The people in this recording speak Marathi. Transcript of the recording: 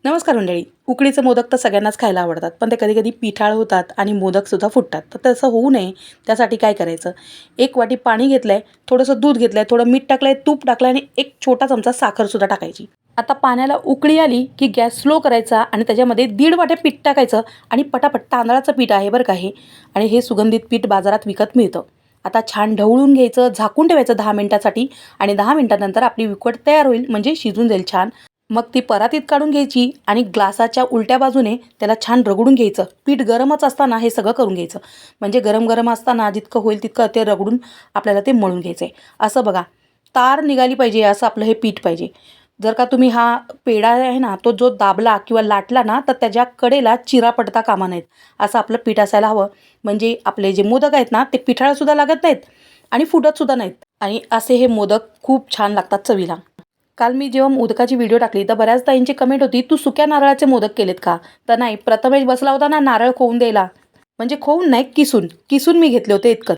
नमस्कार मंडळी. उकडीचे मोदक तर सगळ्यांनाच खायला आवडतात, पण ते कधी-कधी पिठाळ होतात आणि मोदकसुद्धा फुटतात. तर तसं होऊ नये त्यासाठी काय करायचं? 1 वाटी पाणी घेतलंय, थोडंसं दूध घेतलंय, थोडं मीठ टाकलंय, तूप टाकलंय आणि 1 छोटा चमचा साखरसुद्धा टाकायची. आता पाण्याला उकळी आली, की गॅस स्लो करायचा आणि त्याच्यामध्ये 1.5 वाट्या पीठ टाकायचं आणि पटापट तांदळाचं पीठ आहे बरं का हे. आणि हे सुगंधित पीठ बाजारात विकत मिळतं. आता छान ढवळून घ्यायचं, झाकून ठेवायचं 10 मिनिटासाठी आणि 10 मिनिटानंतर आपली विकट तयार होईल म्हणजे शिजून जाईल छान. मग ती परातीत काढून घ्यायची आणि ग्लासाच्या उलट्या बाजूने त्याला छान रगडून घ्यायचं. पीठ गरमच असताना हे सगळं करून घ्यायचं. म्हणजे गरम गरम असताना जितकं होईल तितकं ते रगडून आपल्याला ते मळून घ्यायचं आहे. असं बघा, तार निघाली पाहिजे असं आपलं हे पीठ पाहिजे. जर का तुम्ही हा पेढा आहे ना, तो जो दाबला किंवा लाटला ना, तर त्याच्या कडेला चिरा पडता कामा नयेत. असं आपलं पीठ असायला हवं. म्हणजे आपले जे मोदक आहेत ना, ते पिठाळासुद्धा लागत नाहीत आणि फुटतसुद्धा नाहीत. आणि असे हे मोदक खूप छान लागतात चवीला. काल मी जेव्हा मोदकाची व्हिडिओ टाकली तर बऱ्याच ताईंची कमेंट होती, "तू सुक्या नारळाचे मोदक केलेत का?" तर नाही, प्रथमेश बसला होता ना नारळ खोवून द्यायला. म्हणजे खोवून नाही, किसून. किसून मी घेतले होते इतकं.